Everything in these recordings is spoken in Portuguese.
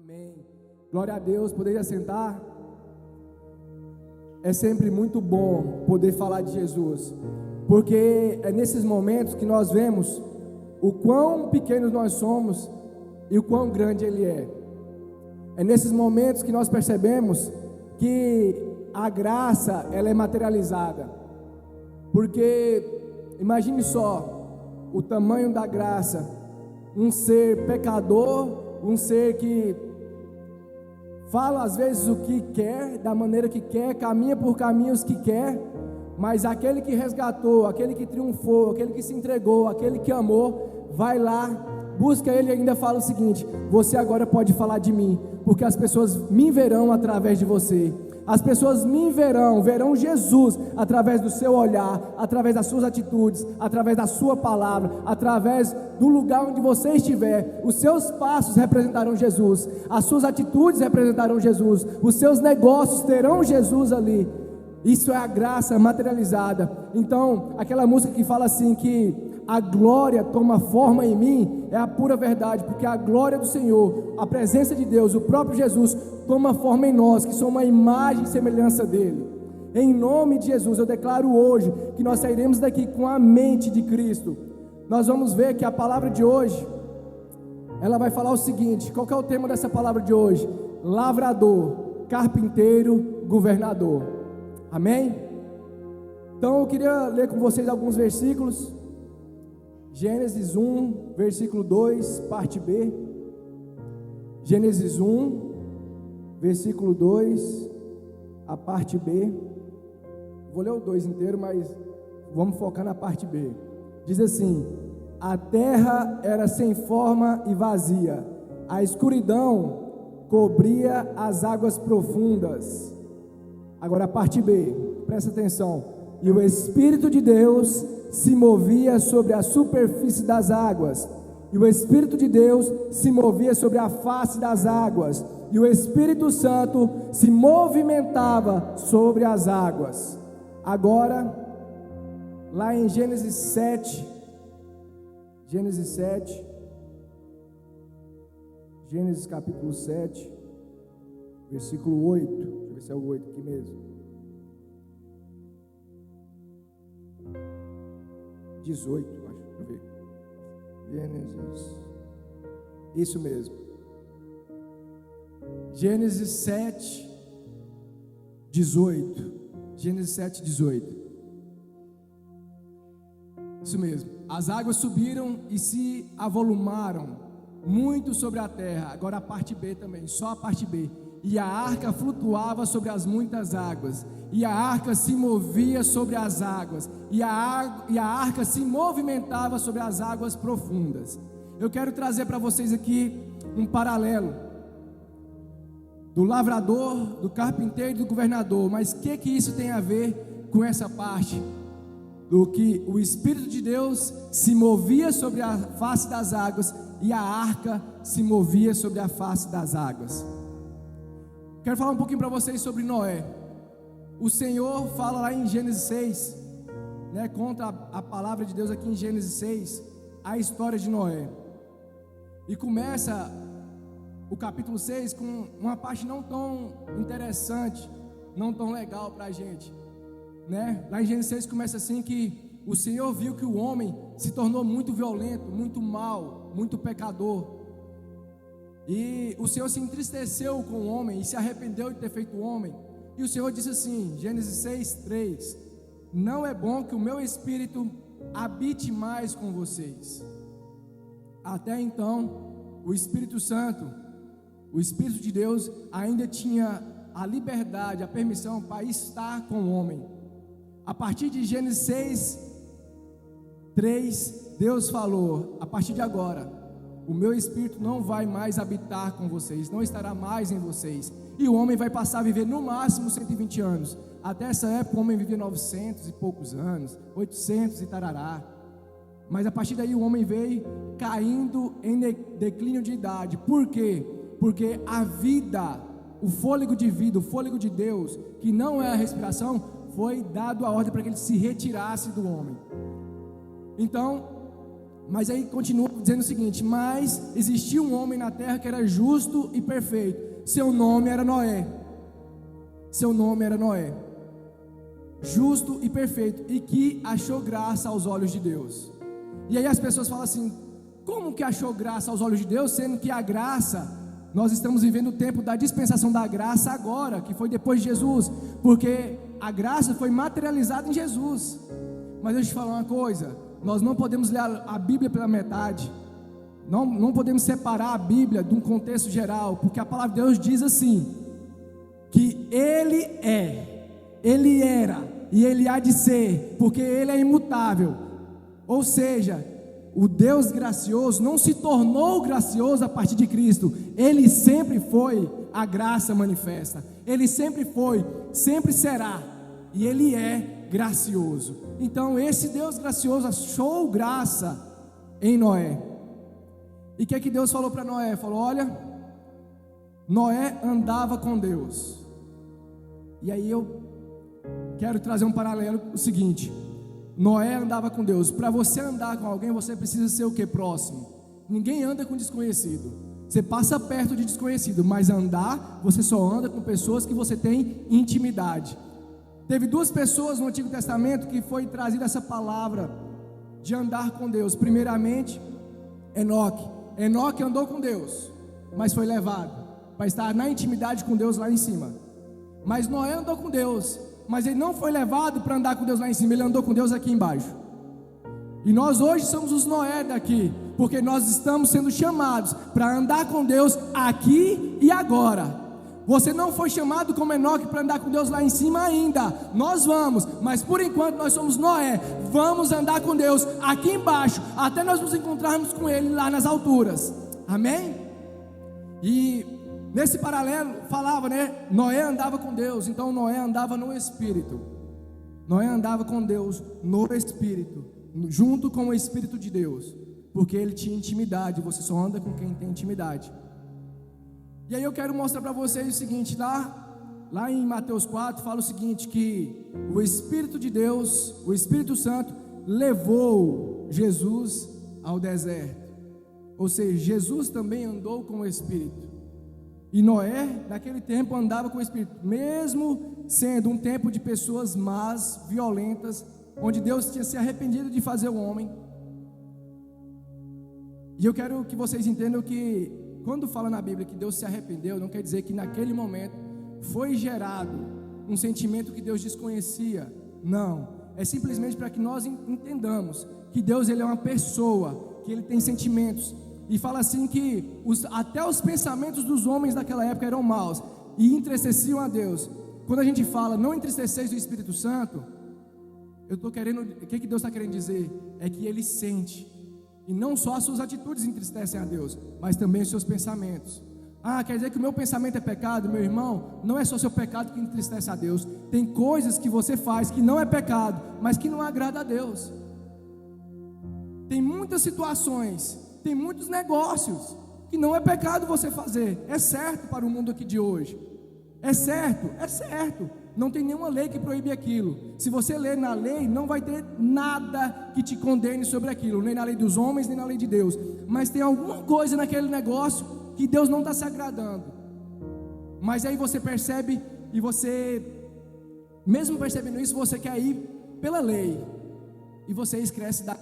Amém. Glória a Deus. Poderia sentar? É sempre muito bom poder falar de Jesus, porque é nesses momentos que nós vemos o quão pequenos nós somos e o quão grande Ele é. É nesses momentos que nós percebemos que a graça, ela é materializada. Porque imagine só o tamanho da graça, um ser pecador, um ser que fala às vezes o que quer, da maneira que quer, caminha por caminhos que quer, mas aquele que resgatou, aquele que triunfou, aquele que se entregou, aquele que amou, vai lá, busca Ele e ainda fala o seguinte: você agora pode falar de mim, porque as pessoas me verão através de você. As pessoas me verão Jesus através do seu olhar, através das suas atitudes, através da sua palavra, através do lugar onde você estiver. Os seus passos representarão Jesus, as suas atitudes representarão Jesus, os seus negócios terão Jesus ali. Isso é a graça materializada. Então, aquela música que fala assim que a glória toma forma em mim, é a pura verdade, porque a glória do Senhor, a presença de Deus, o próprio Jesus, toma forma em nós, que somos uma imagem e semelhança dEle. Em nome de Jesus, eu declaro hoje, que nós sairemos daqui com a mente de Cristo. Nós vamos ver que a palavra de hoje, ela vai falar o seguinte: qual que é o tema dessa palavra de hoje? Lavrador, carpinteiro, governador. Amém? Então eu queria ler com vocês alguns versículos. Gênesis 1, versículo 2, parte B. Gênesis 1, versículo 2, a parte B. Vou ler o 2 inteiro, mas vamos focar na parte B. Diz assim: a terra era sem forma e vazia, a escuridão cobria as águas profundas. Agora a parte B, presta atenção. E o Espírito de Deus se movia sobre a superfície das águas, e o Espírito de Deus se movia sobre a face das águas, e o Espírito Santo se movimentava sobre as águas. Agora, lá em Gênesis 7, Gênesis capítulo 7, versículo 8, deixa eu ver se é o 8 aqui mesmo. 18, acho, deixa eu ver. Gênesis, isso mesmo. Gênesis 7, 18. Gênesis 7, 18. Isso mesmo. As águas subiram e se avolumaram muito sobre a terra. Agora a parte B também, só a parte B. E a arca flutuava sobre as muitas águas, e a arca se movia sobre as águas, e a arca se movimentava sobre as águas profundas. Eu quero trazer para vocês aqui um paralelo do lavrador, do carpinteiro e do governador. Mas o que isso tem a ver com essa parte do que o Espírito de Deus se movia sobre a face das águas e a arca se movia sobre a face das águas? Quero falar um pouquinho para vocês sobre Noé. O Senhor fala lá em Gênesis 6, conta a palavra de Deus aqui em Gênesis 6, a história de Noé. E começa o capítulo 6 com uma parte não tão interessante, não tão legal para a gente. Lá em Gênesis 6 começa assim que o Senhor viu que o homem se tornou muito violento, muito mau, muito pecador. E o Senhor se entristeceu com o homem e se arrependeu de ter feito o homem. E o Senhor disse assim, Gênesis 6, 3: não é bom que o meu Espírito habite mais com vocês. Até então, o Espírito Santo, o Espírito de Deus, ainda tinha a liberdade, a permissão para estar com o homem. A partir de Gênesis 6, 3, Deus falou: a partir de agora, o meu Espírito não vai mais habitar com vocês, não estará mais em vocês. E o homem vai passar a viver no máximo 120 anos. Até essa época o homem vivia 900 e poucos anos, 800 e tarará. Mas a partir daí o homem veio caindo em declínio de idade. Por quê? Porque a vida, o fôlego de vida, o fôlego de Deus, que não é a respiração, foi dado a ordem para que ele se retirasse do homem. Então, Mas aí continua dizendo o seguinte: mas existia um homem na terra que era justo e perfeito. Seu nome era Noé. Seu nome era Noé. Justo e perfeito, e que achou graça aos olhos de Deus. E aí as pessoas falam assim: como que achou graça aos olhos de Deus, sendo que a graça, nós estamos vivendo o tempo da dispensação da graça agora, que foi depois de Jesus, porque a graça foi materializada em Jesus. Mas deixa eu te falar uma coisa: nós não podemos ler a Bíblia pela metade, não podemos separar a Bíblia de um contexto geral, porque a palavra de Deus diz assim, que Ele é, Ele era e Ele há de ser, porque Ele é imutável. Ou seja, o Deus gracioso não se tornou gracioso a partir de Cristo, Ele sempre foi a graça manifesta, Ele sempre foi, sempre será, e Ele é gracioso. Então esse Deus gracioso achou graça em Noé. E o que é que Deus falou para Noé? Falou: olha, Noé andava com Deus. E aí eu quero trazer um paralelo, o seguinte: Noé andava com Deus. Para você andar com alguém, você precisa ser o que? Próximo. Ninguém anda com desconhecido. Você passa perto de desconhecido, mas andar, você só anda com pessoas que você tem intimidade. Teve duas pessoas no Antigo Testamento que foi trazida essa palavra de andar com Deus. Primeiramente, Enoque. Enoque andou com Deus, mas foi levado para estar na intimidade com Deus lá em cima. Mas Noé andou com Deus, mas ele não foi levado para andar com Deus lá em cima, ele andou com Deus aqui embaixo. E nós hoje somos os Noé daqui, porque nós estamos sendo chamados para andar com Deus aqui e agora. Você não foi chamado como Enoque para andar com Deus lá em cima ainda. Nós vamos, mas por enquanto nós somos Noé. Vamos andar com Deus aqui embaixo, até nós nos encontrarmos com Ele lá nas alturas. Amém? E nesse paralelo falava, né? Noé andava com Deus, então Noé andava no Espírito. Noé andava com Deus no Espírito, junto com o Espírito de Deus, porque ele tinha intimidade. Você só anda com quem tem intimidade. E aí eu quero mostrar para vocês o seguinte: lá em Mateus 4 fala o seguinte, que o Espírito de Deus, o Espírito Santo levou Jesus ao deserto. Ou seja, Jesus também andou com o Espírito. E Noé, naquele tempo, andava com o Espírito, mesmo sendo um tempo de pessoas más, violentas, onde Deus tinha se arrependido de fazer o homem. E eu quero que vocês entendam que quando fala na Bíblia que Deus se arrependeu, não quer dizer que naquele momento foi gerado um sentimento que Deus desconhecia. Não, é simplesmente para que nós entendamos que Deus, ele é uma pessoa, que ele tem sentimentos. E fala assim que até os pensamentos dos homens daquela época eram maus e entristeciam a Deus. Quando a gente fala não entristeceis o Espírito Santo, eu estou querendo, o que Deus está querendo dizer? É que ele sente. E não só as suas atitudes entristecem a Deus, mas também os seus pensamentos. Quer dizer que o meu pensamento é pecado? Meu irmão, não é só seu pecado que entristece a Deus. Tem coisas que você faz que não é pecado, mas que não agrada a Deus. Tem muitas situações, tem muitos negócios que não é pecado você fazer. É certo para o mundo aqui de hoje. É certo, é certo. Não tem nenhuma lei que proíbe aquilo. Se você ler na lei, não vai ter nada que te condene sobre aquilo, nem na lei dos homens, nem na lei de Deus. Mas tem alguma coisa naquele negócio que Deus não está se agradando. Mas aí você percebe, e você, mesmo percebendo isso, você quer ir pela lei, e você esquece da...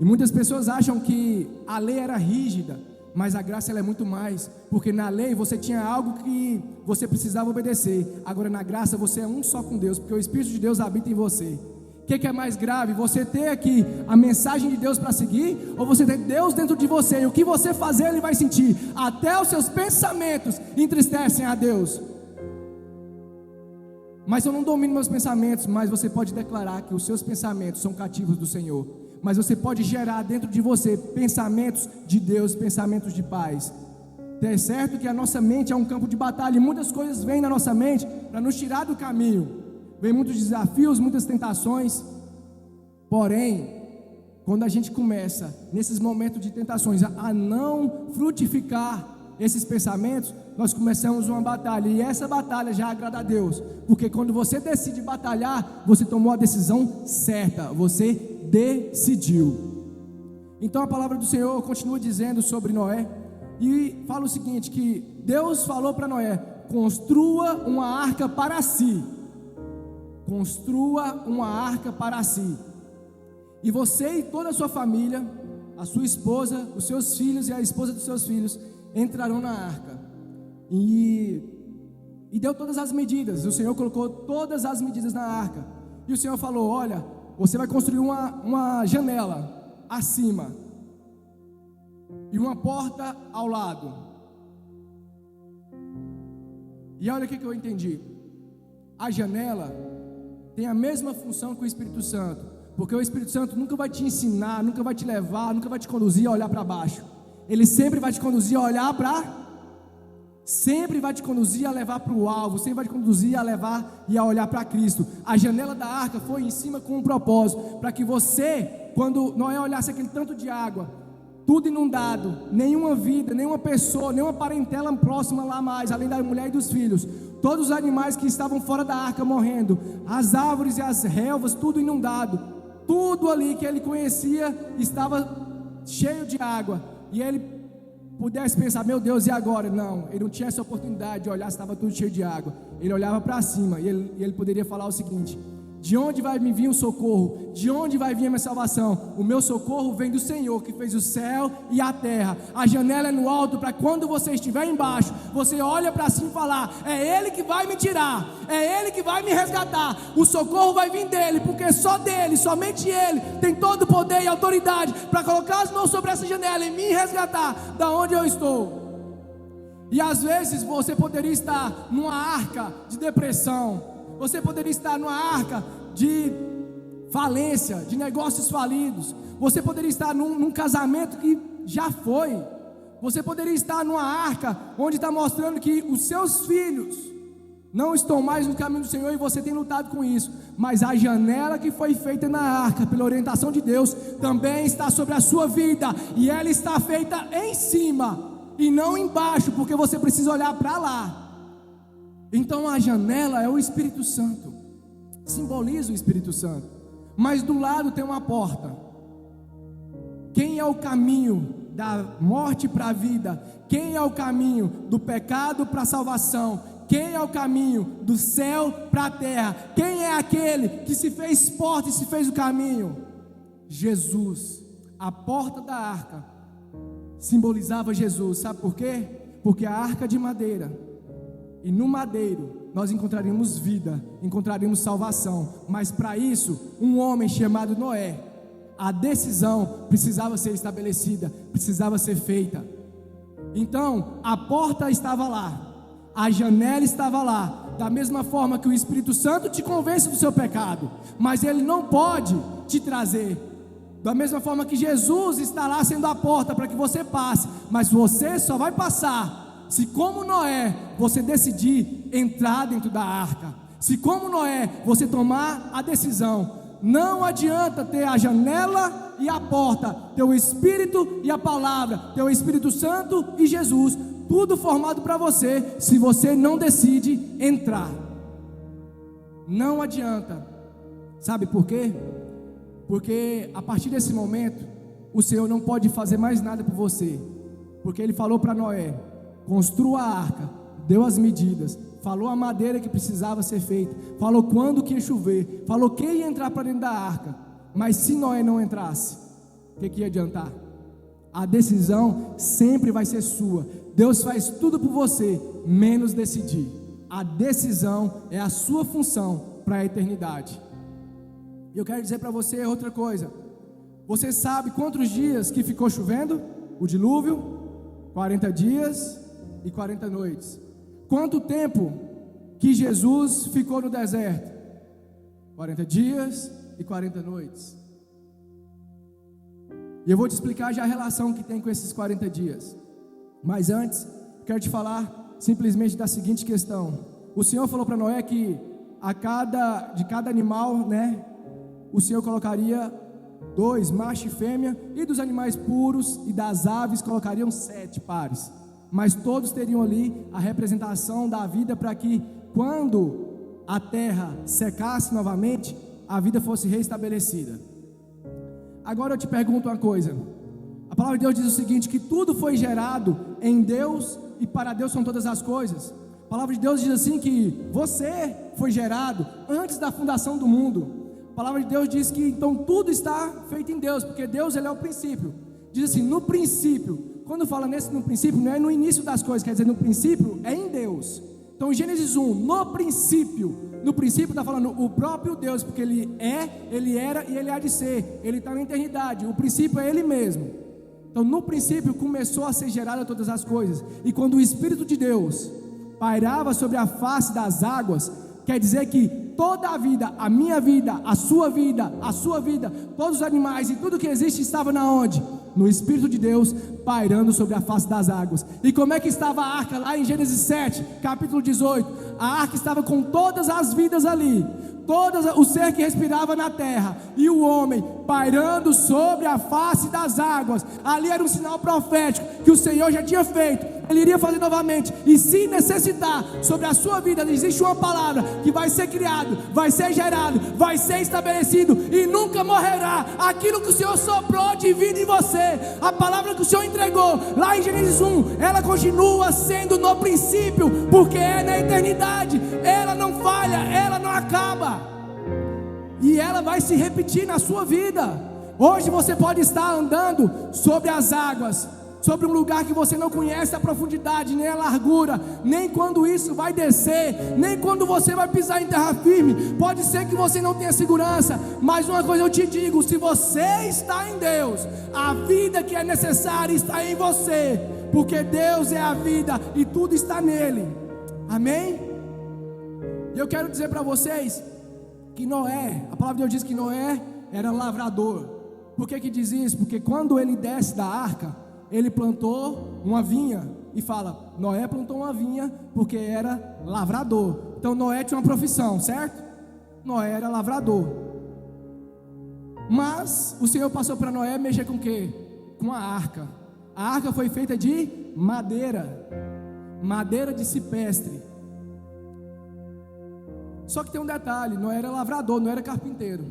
E muitas pessoas acham que a lei era rígida, mas a graça, ela é muito mais, porque na lei você tinha algo que você precisava obedecer. Agora na graça você é um só com Deus, porque o Espírito de Deus habita em você. O que é mais grave? Você ter aqui a mensagem de Deus para seguir, ou você ter Deus dentro de você, e o que você fazer Ele vai sentir. Até os seus pensamentos entristecem a Deus. Mas eu não domino meus pensamentos. Mas você pode declarar que os seus pensamentos são cativos do Senhor. Mas você pode gerar dentro de você pensamentos de Deus, pensamentos de paz. É certo que a nossa mente é um campo de batalha, e muitas coisas vêm na nossa mente para nos tirar do caminho. Vem muitos desafios, muitas tentações. Porém, quando a gente começa nesses momentos de tentações a não frutificar esses pensamentos, nós começamos uma batalha, e essa batalha já agrada a Deus, porque quando você decide batalhar, você tomou a decisão certa, você decidiu. Então a palavra do Senhor continua dizendo sobre Noé, e fala o seguinte, que Deus falou para Noé: construa uma arca para si. Construa uma arca para si. E você e toda a sua família, a sua esposa, os seus filhos e a esposa dos seus filhos entrarão na arca. E deu todas as medidas. O Senhor colocou todas as medidas na arca. E o Senhor falou: olha, você vai construir uma janela acima e uma porta ao lado. E olha o que eu entendi. A janela tem a mesma função que o Espírito Santo, porque o Espírito Santo nunca vai te ensinar, nunca vai te levar, nunca vai te conduzir a olhar para baixo. Ele sempre vai te conduzir a olhar sempre vai te conduzir a levar para o alvo, sempre vai te conduzir a levar e a olhar para Cristo. A janela da arca foi em cima com um propósito, para que você, quando Noé olhasse aquele tanto de água, tudo inundado, nenhuma vida, nenhuma pessoa, nenhuma parentela próxima lá mais, além da mulher e dos filhos, todos os animais que estavam fora da arca morrendo, as árvores e as relvas, tudo inundado, tudo ali que ele conhecia estava cheio de água, e ele pudesse pensar: meu Deus, e agora? Não, ele não tinha essa oportunidade de olhar se estava tudo cheio de água. Ele olhava para cima e ele poderia falar o seguinte: de onde vai me vir o socorro? De onde vai vir a minha salvação? O meu socorro vem do Senhor, que fez o céu e a terra. A janela é no alto, para quando você estiver embaixo, você olha para cima e falar: é Ele que vai me tirar, é Ele que vai me resgatar. O socorro vai vir dEle, porque só dEle, somente Ele tem todo o poder e autoridade para colocar as mãos sobre essa janela e me resgatar da onde eu estou. E às vezes você poderia estar numa arca de depressão, você poderia estar numa arca de falência, de negócios falidos. Você poderia estar num casamento que já foi. Você poderia estar numa arca onde está mostrando que os seus filhos não estão mais no caminho do Senhor e você tem lutado com isso. Mas a janela que foi feita na arca, pela orientação de Deus, também está sobre a sua vida. E ela está feita em cima e não embaixo, porque você precisa olhar para lá. Então a janela é o Espírito Santo, simboliza o Espírito Santo, mas do lado tem uma porta. Quem é o caminho da morte para a vida? Quem é o caminho do pecado para a salvação? Quem é o caminho do céu para a terra? Quem é aquele que se fez porta e se fez o caminho? Jesus. A porta da arca simbolizava Jesus. Sabe por quê? Porque a arca de madeira, e no madeiro nós encontraríamos vida, encontraríamos salvação. Mas para isso, um homem chamado Noé, a decisão precisava ser estabelecida, precisava ser feita. Então a porta estava lá, a janela estava lá. Da mesma forma que o Espírito Santo te convence do seu pecado, mas ele não pode te trazer. Da mesma forma que Jesus está lá sendo a porta para que você passe, mas você só vai passar se, como Noé, você decidir entrar dentro da arca. Se, como Noé, você tomar a decisão. Não adianta ter a janela e a porta, ter o Espírito e a palavra, ter o Espírito Santo e Jesus, tudo formado para você, se você não decide entrar. Não adianta. Sabe por quê? Porque a partir desse momento, o Senhor não pode fazer mais nada por você, porque Ele falou para Noé: construa a arca, deu as medidas, falou a madeira que precisava ser feita, falou quando que ia chover, falou quem ia entrar para dentro da arca. Mas se Noé não entrasse, o que ia adiantar? A decisão sempre vai ser sua. Deus faz tudo por você, menos decidir. A decisão é a sua função para a eternidade. E eu quero dizer para você outra coisa. Você sabe quantos dias que ficou chovendo? O dilúvio? 40 dias e 40 noites. Quanto tempo que Jesus ficou no deserto? 40 dias e 40 noites. E eu vou te explicar já a relação que tem com esses 40 dias. Mas antes, quero te falar simplesmente da seguinte questão. O Senhor falou para Noé que de cada animal, o Senhor colocaria 2, macho e fêmea, e dos animais puros e das aves colocariam 7 pares. Mas todos teriam ali a representação da vida, para que quando a terra secasse novamente, a vida fosse restabelecida. Agora eu te pergunto uma coisa: A palavra de Deus diz o seguinte, que tudo foi gerado em Deus e para Deus são todas as coisas. A palavra de Deus diz assim que você foi gerado antes da fundação do mundo. A palavra de Deus diz que então tudo está feito em Deus, porque Deus ele é o princípio. Diz assim, no princípio. Quando fala no princípio, não é no início das coisas, quer dizer, no princípio é em Deus. Então em Gênesis 1, no princípio está falando o próprio Deus, porque Ele é, Ele era e Ele há de ser. Ele está na eternidade, o princípio é Ele mesmo. Então no princípio começou a ser gerada todas as coisas. E quando o Espírito de Deus pairava sobre a face das águas, quer dizer que toda a vida, a minha vida, a sua vida, todos os animais e tudo que existe estava na onde? No Espírito de Deus pairando sobre a face das águas. E como é que estava a arca lá em Gênesis 7, capítulo 18? A arca estava com todas as vidas ali, o ser que respirava na terra, e o homem pairando sobre a face das águas. Ali era um sinal profético que o Senhor já tinha feito, Ele iria fazer novamente. E se necessitar, sobre a sua vida existe uma palavra que vai ser criado, vai ser gerado, vai ser estabelecido e nunca morrerá. Aquilo que o Senhor soprou de vida em você, a palavra que o Senhor entregou lá em Gênesis 1, ela continua sendo no princípio, porque é na eternidade. Ela não falha, ela não acaba, e ela vai se repetir na sua vida. Hoje você pode estar andando sobre as águas, sobre um lugar que você não conhece a profundidade, nem a largura, nem quando isso vai descer, nem quando você vai pisar em terra firme. Pode ser que você não tenha segurança, mas uma coisa eu te digo: se você está em Deus, a vida que é necessária está em você, porque Deus é a vida e tudo está nele. Amém? E eu quero dizer para vocês que Noé, a palavra de Deus diz que Noé era lavrador. Por que diz isso? Porque quando ele desce da arca, ele plantou uma vinha, e fala, Noé plantou uma vinha porque era lavrador. Então Noé tinha uma profissão, certo? Noé era lavrador. Mas o Senhor passou para Noé mexer com o quê? Com a arca. A arca foi feita de madeira de cipestre. Só que tem um detalhe: Noé era lavrador, não era carpinteiro.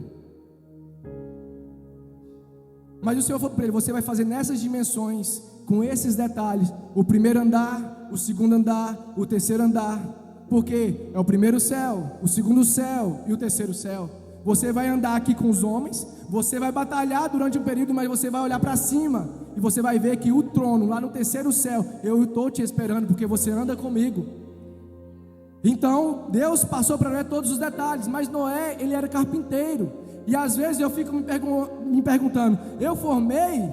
Mas o Senhor falou para ele: você vai fazer nessas dimensões, com esses detalhes, o primeiro andar, o segundo andar, o terceiro andar. Porque é o primeiro céu, o segundo céu e o terceiro céu. Você vai andar aqui com os homens, você vai batalhar durante um período, mas você vai olhar para cima e você vai ver que o trono lá no terceiro céu, eu estou te esperando, porque você anda comigo. Então Deus passou para Noé todos os detalhes, mas Noé, ele era carpinteiro. E às vezes eu fico me perguntando: eu formei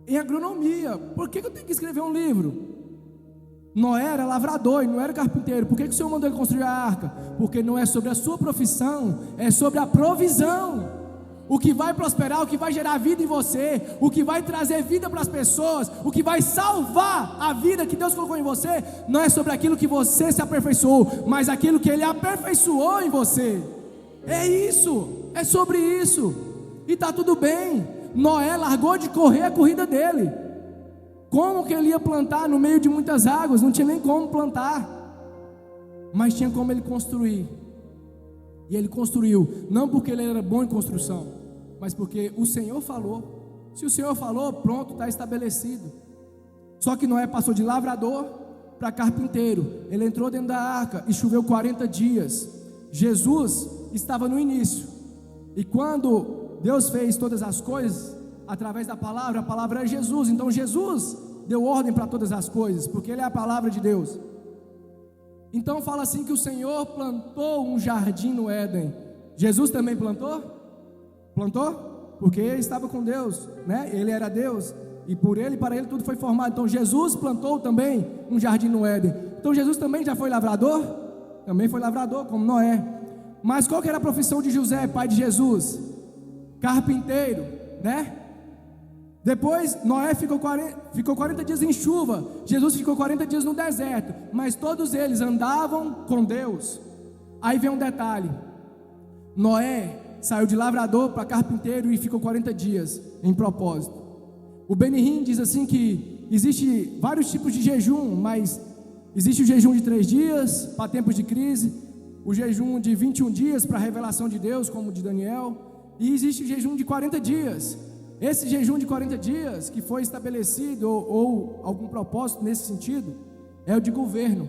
em agronomia, por que eu tenho que escrever um livro? Noé era lavrador e não era carpinteiro. Por que o Senhor mandou ele construir a arca? Porque não é sobre a sua profissão, é sobre a provisão. O que vai prosperar, o que vai gerar vida em você, o que vai trazer vida para as pessoas, o que vai salvar a vida que Deus colocou em você, não é sobre aquilo que você se aperfeiçoou, mas aquilo que Ele aperfeiçoou em você. É isso, é sobre isso. E está tudo bem. Noé largou de correr a corrida dele. Como que ele ia plantar no meio de muitas águas? Não tinha nem como plantar, mas tinha como ele construir. E ele construiu, não porque ele era bom em construção, mas porque o Senhor falou. Se o Senhor falou, pronto, está estabelecido. Só que Noé passou de lavrador para carpinteiro. Ele entrou dentro da arca e choveu 40 dias. Jesus estava no início. E quando Deus fez todas as coisas através da palavra, a palavra é Jesus. Então Jesus deu ordem para todas as coisas, porque Ele é a palavra de Deus. Então fala assim que o Senhor plantou um jardim no Éden. Jesus também plantou? Plantou? Porque Ele estava com Deus, né? Ele era Deus, e por Ele e para Ele tudo foi formado. Então Jesus plantou também um jardim no Éden. Então Jesus também já foi lavrador? Também foi lavrador, como Noé. Mas qual que era a profissão de José, pai de Jesus? Carpinteiro, né? Depois Noé ficou 40 dias em chuva, Jesus ficou 40 dias no deserto, mas todos eles andavam com Deus. Aí vem um detalhe: Noé saiu de lavrador para carpinteiro e ficou 40 dias em propósito. O Benihim diz assim que existe vários tipos de jejum, mas existe o jejum de 3 dias para tempos de crise, o jejum de 21 dias para a revelação de Deus, como o de Daniel, e existe o jejum de 40 dias. Esse jejum de 40 dias que foi estabelecido, ou algum propósito nesse sentido, é o de governo: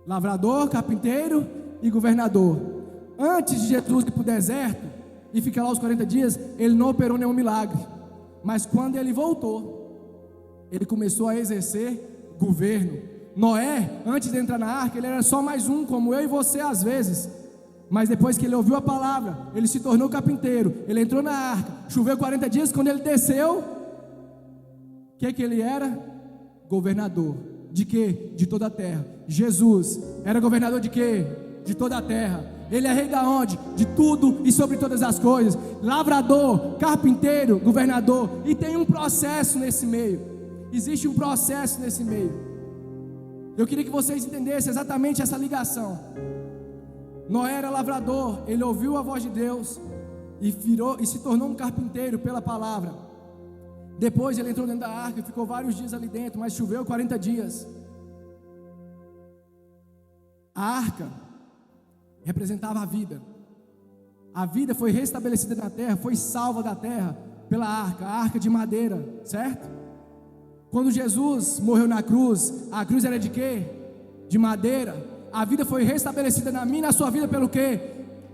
lavrador, carpinteiro e governador. Antes de Jesus ir para o deserto e ficar lá os 40 dias, ele não operou nenhum milagre, mas quando ele voltou, ele começou a exercer governo. Noé, antes de entrar na arca, ele era só mais um, como eu e você às vezes, mas depois que ele ouviu a palavra, ele se tornou carpinteiro, ele entrou na arca, choveu 40 dias, quando ele desceu, o que ele era? Governador. De quê? De toda a terra. Jesus era governador de quê? De toda a terra. Ele é rei da onde? De tudo e sobre todas as coisas. Lavrador, carpinteiro, governador. E tem um processo nesse meio. Existe um processo nesse meio. Eu queria que vocês entendessem exatamente essa ligação. Noé era lavrador, ele ouviu a voz de Deus e se tornou um carpinteiro pela palavra. Depois ele entrou dentro da arca e ficou vários dias ali dentro, mas choveu 40 dias. A arca representava a vida. A vida foi restabelecida na terra, foi salva da terra pela arca, a arca de madeira, certo? Quando Jesus morreu na cruz, a cruz era de quê? De madeira. A vida foi restabelecida na minha e na sua vida pelo quê?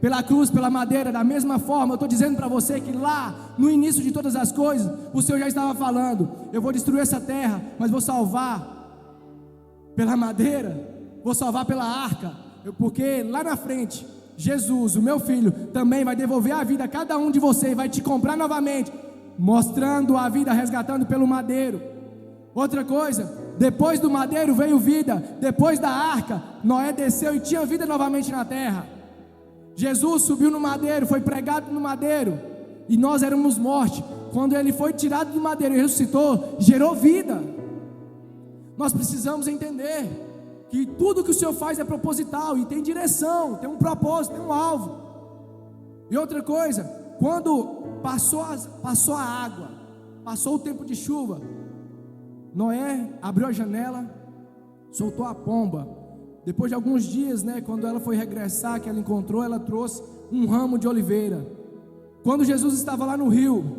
Pela cruz, pela madeira. Da mesma forma, eu estou dizendo para você que lá, no início de todas as coisas, o Senhor já estava falando: eu vou destruir essa terra, mas vou salvar pela madeira, vou salvar pela arca, porque lá na frente, Jesus, o meu filho, também vai devolver a vida a cada um de vocês, vai te comprar novamente, mostrando a vida, resgatando pelo madeiro. Outra coisa, depois do madeiro veio vida. Depois da arca, Noé desceu e tinha vida novamente na terra. Jesus subiu no madeiro, foi pregado no madeiro, e nós éramos morte. Quando ele foi tirado do madeiro e ressuscitou, gerou vida. Nós precisamos entender que tudo que o Senhor faz é proposital e tem direção, tem um propósito, tem um alvo. E outra coisa, quando passou a água, passou o tempo de chuva, Noé abriu a janela, soltou a pomba. Depois de alguns dias, quando ela foi regressar, que ela encontrou, ela trouxe um ramo de oliveira. Quando Jesus estava lá no Rio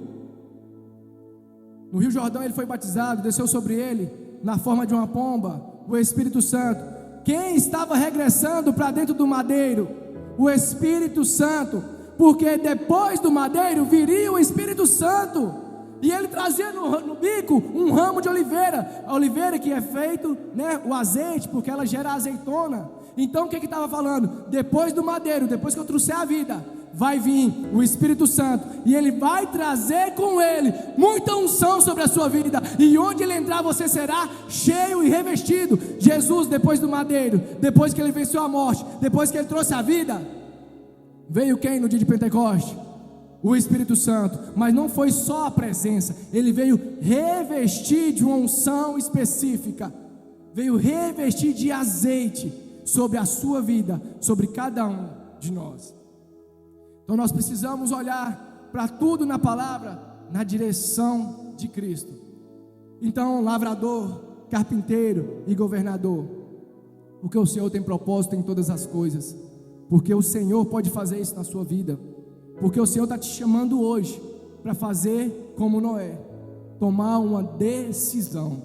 Jordão, ele foi batizado, desceu sobre ele, na forma de uma pomba, o Espírito Santo. Quem estava regressando para dentro do madeiro? O Espírito Santo, porque depois do madeiro viria o Espírito Santo. E ele trazia no bico um ramo de oliveira. A oliveira que é feito, o azeite, porque ela gera azeitona. Então o que estava falando? Depois do madeiro, depois que eu trouxer a vida, vai vir o Espírito Santo, e ele vai trazer com ele muita unção sobre a sua vida, e onde ele entrar você será cheio e revestido. Jesus, depois do madeiro, depois que ele venceu a morte, depois que ele trouxe a vida, veio quem no dia de Pentecostes? O Espírito Santo. Mas não foi só a presença, ele veio revestir de uma unção específica, veio revestir de azeite sobre a sua vida, sobre cada um de nós. Então nós precisamos olhar para tudo na palavra, na direção de Cristo. Então, lavrador, carpinteiro e governador, porque o Senhor tem propósito em todas as coisas, porque o Senhor pode fazer isso na sua vida. Porque o Senhor está te chamando hoje para fazer como Noé, tomar uma decisão.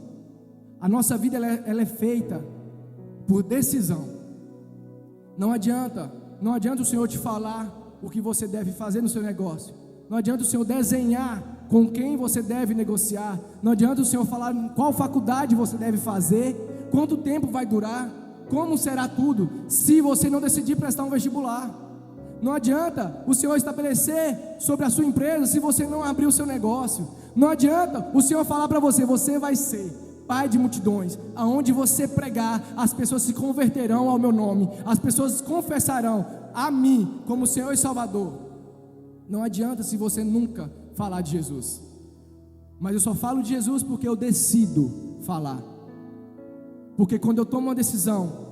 A nossa vida ela é feita por decisão. Não adianta o Senhor te falar o que você deve fazer no seu negócio. Não adianta o Senhor desenhar com quem você deve negociar. Não adianta o Senhor falar qual faculdade você deve fazer, quanto tempo vai durar, como será tudo, se você não decidir prestar um vestibular. Não adianta o Senhor estabelecer sobre a sua empresa se você não abrir o seu negócio. Não adianta o Senhor falar para você: você vai ser pai de multidões. Aonde você pregar, as pessoas se converterão ao meu nome, as pessoas confessarão a mim como Senhor e Salvador. Não adianta se você nunca falar de Jesus. Mas eu só falo de Jesus porque eu decido falar. Porque quando eu tomo uma decisão,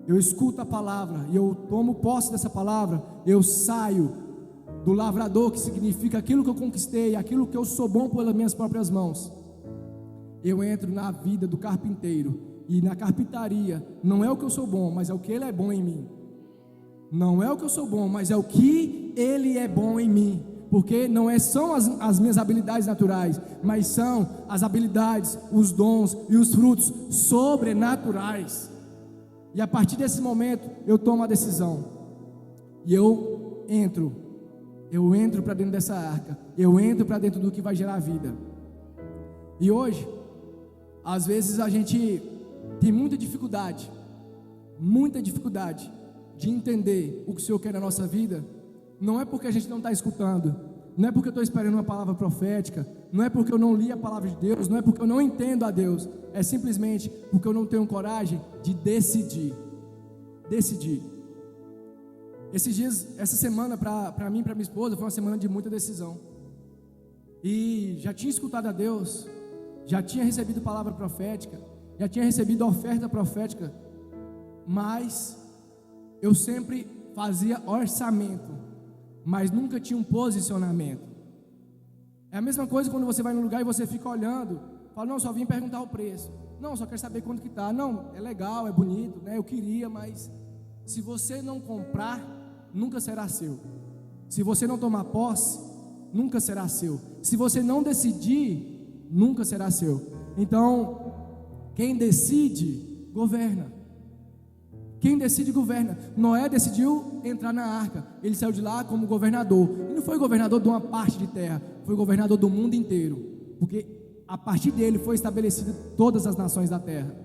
eu escuto a palavra e eu tomo posse dessa palavra, eu saio do lavrador, que significa aquilo que eu conquistei, aquilo que eu sou bom pelas minhas próprias mãos. Eu entro na vida do carpinteiro, e na carpintaria não é o que eu sou bom, mas é o que ele é bom em mim. Não é o que eu sou bom, mas é o que ele é bom em mim. porque não são as minhas habilidades naturais, mas são as habilidades, os dons e os frutos sobrenaturais. E a partir desse momento eu tomo a decisão, e eu entro para dentro dessa arca, eu entro para dentro do que vai gerar vida. E hoje, às vezes a gente tem muita dificuldade de entender o que o Senhor quer na nossa vida. Não é porque a gente não está escutando, não é porque eu estou esperando uma palavra profética, não é porque eu não li a palavra de Deus, não é porque eu não entendo a Deus, é simplesmente porque eu não tenho coragem de decidir. Esses dias, essa semana para mim e para minha esposa foi uma semana de muita decisão, e já tinha escutado a Deus, já tinha recebido palavra profética, já tinha recebido oferta profética, mas eu sempre fazia orçamento, mas nunca tinha um posicionamento. É a mesma coisa quando você vai num lugar e você fica olhando, fala, não, só vim perguntar o preço, não, só quero saber quanto que está, não, é legal, é bonito, né? Eu queria, mas se você não comprar, nunca será seu. Se você não tomar posse, nunca será seu. Se você não decidir, nunca será seu. Então, quem decide, governa. Quem decide, governa. Noé decidiu entrar na arca, ele saiu de lá como governador. Ele não foi governador de uma parte de terra, foi governador do mundo inteiro, porque a partir dele foi estabelecida todas as nações da terra.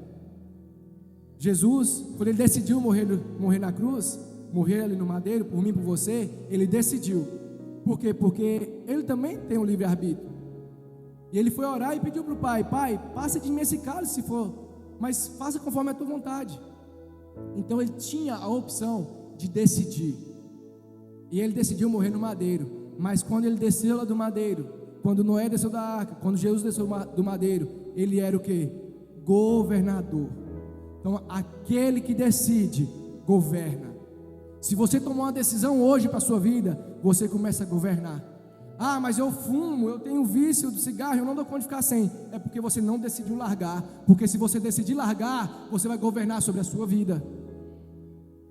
Jesus, quando ele decidiu morrer na cruz, morrer ali no madeiro, por mim, por você, ele decidiu. Por quê? Porque ele também tem um livre-arbítrio. E ele foi orar e pediu para o pai, passa de mim esse cálice se for, mas faça conforme a tua vontade. Então ele tinha a opção de decidir, e ele decidiu morrer no madeiro. Mas quando ele desceu lá do madeiro, quando Noé desceu da arca, quando Jesus desceu do madeiro, ele era o que? Governador. Então aquele que decide, governa. Se você tomar uma decisão hoje para a sua vida, você começa a governar. Ah, mas eu fumo, eu tenho vício do cigarro, eu não dou conta de ficar sem. É porque você não decidiu largar. Porque se você decidir largar, você vai governar sobre a sua vida.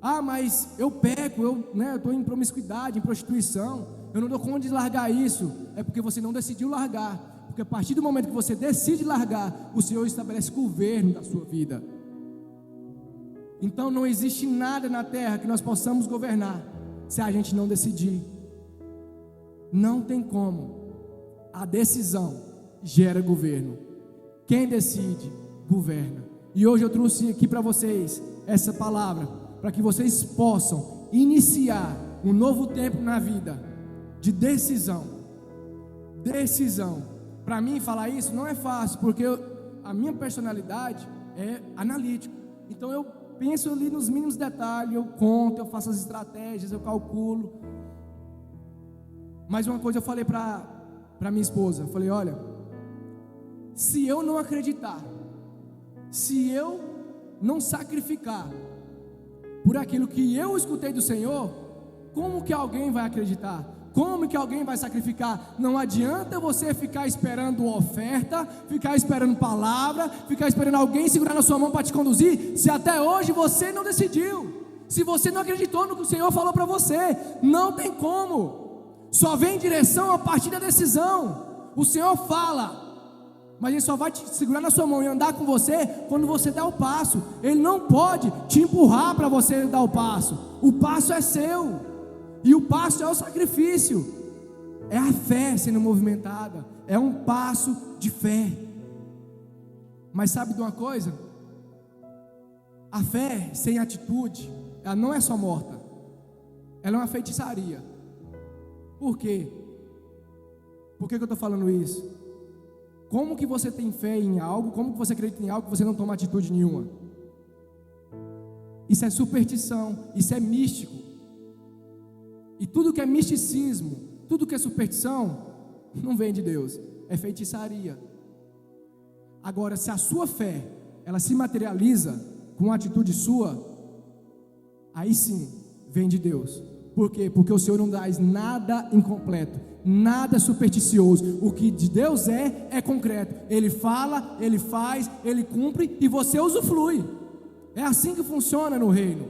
Ah, mas eu peco, eu estou em promiscuidade, em prostituição, eu não dou conta de largar isso. É porque você não decidiu largar. Porque a partir do momento que você decide largar, o Senhor estabelece governo da sua vida. Então não existe nada na terra que nós possamos governar se a gente não decidir. Não tem como. A decisão gera governo. Quem decide, governa. E hoje eu trouxe aqui para vocês essa palavra, para que vocês possam iniciar um novo tempo na vida de decisão. Decisão. Para mim falar isso não é fácil, porque a minha personalidade é analítica. Então eu penso ali nos mínimos detalhes, eu conto, eu faço as estratégias, eu calculo. Mas uma coisa eu falei para minha esposa, eu falei, olha, se eu não acreditar, se eu não sacrificar por aquilo que eu escutei do Senhor, como que alguém vai acreditar? Como que alguém vai sacrificar? Não adianta você ficar esperando oferta, ficar esperando palavra, ficar esperando alguém segurar na sua mão para te conduzir, se até hoje você não decidiu, se você não acreditou no que o Senhor falou para você. Não tem como. Só vem direção a partir da decisão. O Senhor fala, mas Ele só vai te segurar na sua mão e andar com você quando você der o passo. Ele não pode te empurrar para você dar o passo. O passo é seu, e o passo é o sacrifício. É a fé sendo movimentada. É um passo de fé. Mas sabe de uma coisa? A fé sem atitude, ela não é só morta, ela é uma feitiçaria. Por quê? Por que eu estou falando isso? Como que você tem fé em algo? Como que você acredita em algo que você não toma atitude nenhuma? Isso é superstição, isso é místico. E tudo que é misticismo, tudo que é superstição, não vem de Deus, é feitiçaria. Agora, se a sua fé, ela se materializa com uma atitude sua, aí sim, vem de Deus. Por quê? Porque o Senhor não traz nada incompleto, nada supersticioso. O que de Deus é concreto. Ele fala, Ele faz, Ele cumpre e você usufrui. É assim que funciona no reino.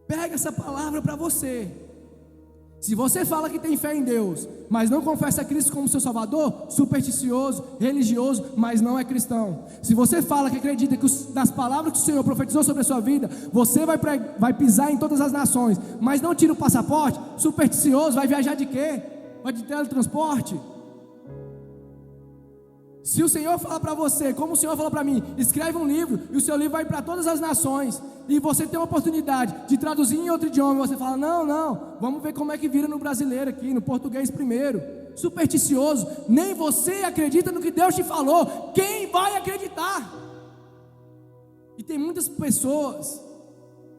Pega essa palavra para você. Se você fala que tem fé em Deus, mas não confessa Cristo como seu Salvador, supersticioso, religioso, mas não é cristão. Se você fala que acredita nas palavras que o Senhor profetizou sobre a sua vida, você vai pisar em todas as nações, mas não tira o passaporte, supersticioso, vai viajar de quê? Vai de teletransporte? Se o Senhor falar para você, como o Senhor falou para mim, escreve um livro, e o seu livro vai para todas as nações, e você tem uma oportunidade de traduzir em outro idioma, e você fala, não, vamos ver como é que vira no brasileiro aqui, no português primeiro. Supersticioso, nem você acredita no que Deus te falou, quem vai acreditar? E tem muitas pessoas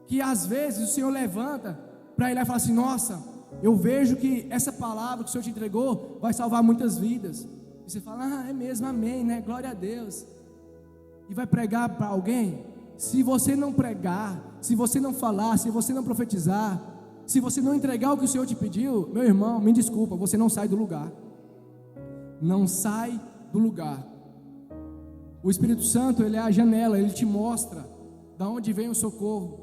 que às vezes o Senhor levanta para ir lá e falar assim, nossa, eu vejo que essa palavra que o Senhor te entregou vai salvar muitas vidas. E você fala, é mesmo, amém, né? Glória a Deus. E vai pregar para alguém? Se você não pregar, se você não falar, se você não profetizar, se você não entregar o que o Senhor te pediu, meu irmão, me desculpa, você não sai do lugar. Não sai do lugar. O Espírito Santo, ele é a janela, ele te mostra da onde vem o socorro.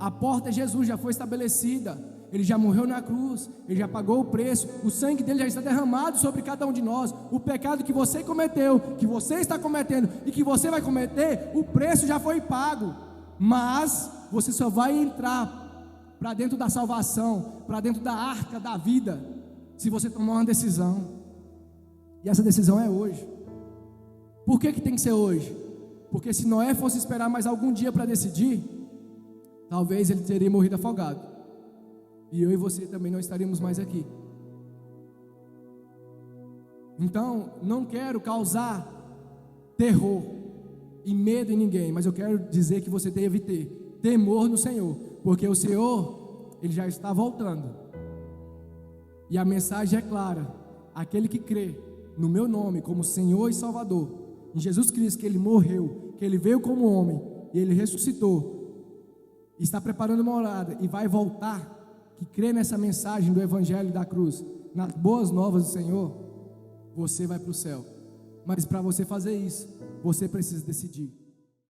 A porta é Jesus, já foi estabelecida. Ele já morreu na cruz, Ele já pagou o preço, o sangue dele já está derramado sobre cada um de nós. O pecado que você cometeu, que você está cometendo e que você vai cometer, o preço já foi pago. Mas você só vai entrar para dentro da salvação, para dentro da arca da vida, se você tomar uma decisão. E essa decisão é hoje. Por que tem que ser hoje? Porque se Noé fosse esperar mais algum dia para decidir, talvez ele teria morrido afogado. E eu e você também não estaríamos mais aqui. Então, não quero causar terror e medo em ninguém, mas eu quero dizer que você deve ter temor no Senhor, porque o Senhor, Ele já está voltando. E a mensagem é clara: aquele que crê no meu nome como Senhor e Salvador, em Jesus Cristo, que Ele morreu, que Ele veio como homem e Ele ressuscitou, está preparando uma morada e vai voltar, que crê nessa mensagem do Evangelho da cruz, nas boas novas do Senhor, você vai para o céu. Mas para você fazer isso, você precisa decidir.